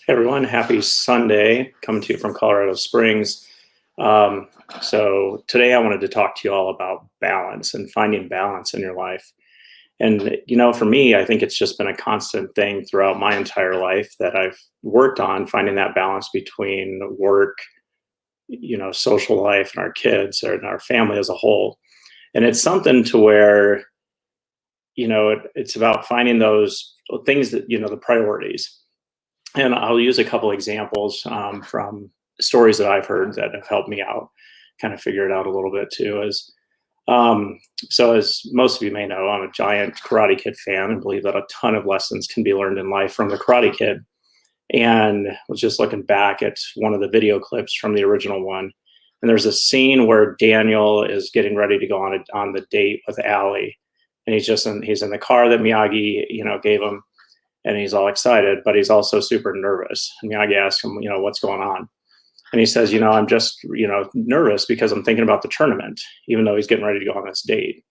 Hey everyone, happy Sunday. Coming to you from Colorado Springs. Um, so today I wanted to talk to you all about balance and finding balance in your life. And for me, I think it's just been a constant thing throughout my entire life that I've worked on finding that balance between work, social life, and our kids and our family as a whole. And it's something to where it's about finding those things that the priorities. And I'll use a couple examples from stories that I've heard that have helped me out, kind of figure it out a little bit too. So as most of you may know, I'm a giant Karate Kid fan and believe that a ton of lessons can be learned in life from the Karate Kid. And I was just looking back at one of the video clips from the original one, and there's a scene where Daniel is getting ready to go on the date with Allie, and he's in the car that Miyagi gave him, and he's all excited, but he's also super nervous. And Miyagi asks him, what's going on? And he says, I'm just, nervous because I'm thinking about the tournament, even though he's getting ready to go on this date.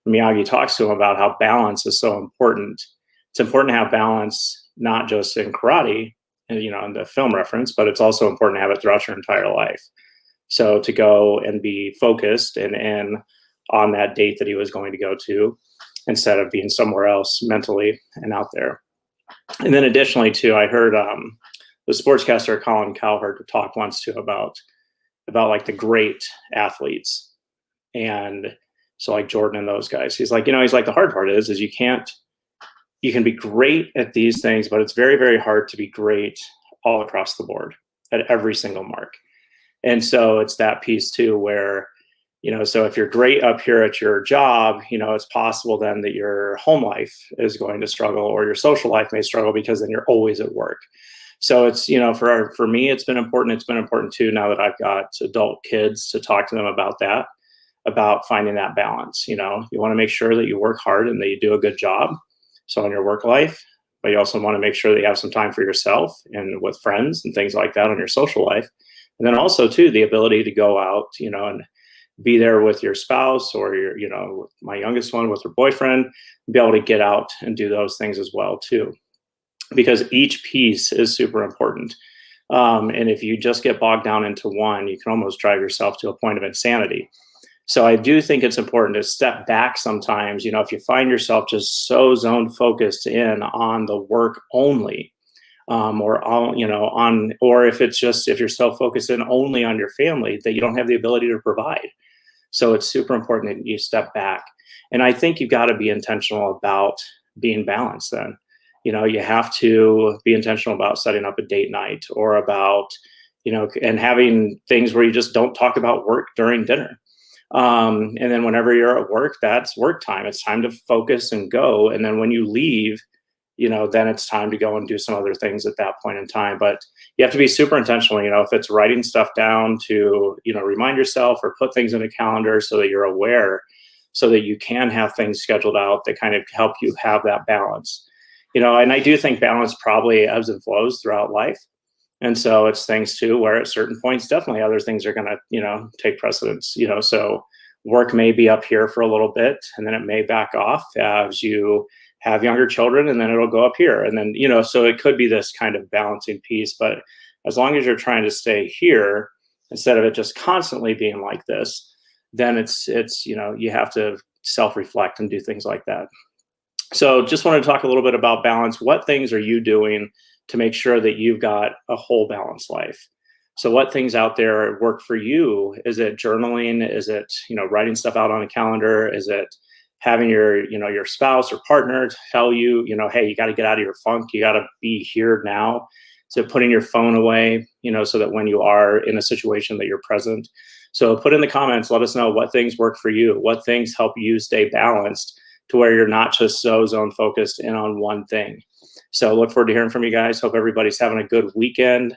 And Miyagi talks to him about how balance is so important. It's important to have balance, not just in karate, in the film reference, but it's also important to have it throughout your entire life. So to go and be focused and on that date that he was going to go to, instead of being somewhere else mentally and out there. And then additionally too, I heard the sportscaster Colin Cowherd talk once too about like the great athletes. And so like Jordan and those guys, he's like the hard part is you can be great at these things, but it's very, very hard to be great all across the board at every single mark. And so it's that piece too, where so if you're great up here at your job, it's possible then that your home life is going to struggle, or your social life may struggle because then you're always at work. So it's, for me, it's been important. It's been important too, now that I've got adult kids, to talk to them about that, about finding that balance. You want to make sure that you work hard and that you do a good job. So in your work life, but you also want to make sure that you have some time for yourself and with friends and things like that on your social life. And then also too, the ability to go out, and be there with your spouse, or your, my youngest one with her boyfriend, be able to get out and do those things as well too, because each piece is super important. And if you just get bogged down into one, you can almost drive yourself to a point of insanity. So I do think it's important to step back sometimes. If you find yourself just so zone focused in on the work only, or if you're so focused in only on your family that you don't have the ability to provide. So it's super important that you step back. And I think you've got to be intentional about being balanced then. You have to be intentional about setting up a date night, or about, and having things where you just don't talk about work during dinner. And then whenever you're at work, that's work time. It's time to focus and go. And then when you leave, then it's time to go and do some other things at that point in time. But you have to be super intentional, if it's writing stuff down to, remind yourself, or put things in a calendar so that you're aware, so that you can have things scheduled out that kind of help you have that balance. And I do think balance probably ebbs and flows throughout life. And so it's things too, where at certain points, definitely other things are going to, take precedence, so work may be up here for a little bit, and then it may back off as you have younger children, and then it'll go up here. And then, so it could be this kind of balancing piece, but as long as you're trying to stay here, instead of it just constantly being like this, then it's, you have to self-reflect and do things like that. So just wanted to talk a little bit about balance. What things are you doing to make sure that you've got a whole balanced life? So what things out there work for you? Is it journaling? Is it, writing stuff out on a calendar? Is it having your spouse or partner tell you, hey, you got to get out of your funk. You got to be here now. So putting your phone away, so that when you are in a situation that you're present. So put in the comments, let us know what things work for you, what things help you stay balanced to where you're not just so zone focused in on one thing. So look forward to hearing from you guys. Hope everybody's having a good weekend.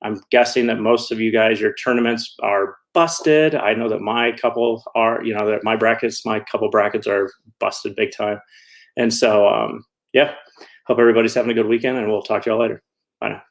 I'm guessing that most of you guys, your tournaments are busted. I know that my couple are, that my couple brackets are busted big time. And so, yeah, hope everybody's having a good weekend, and we'll talk to y'all later. Bye now.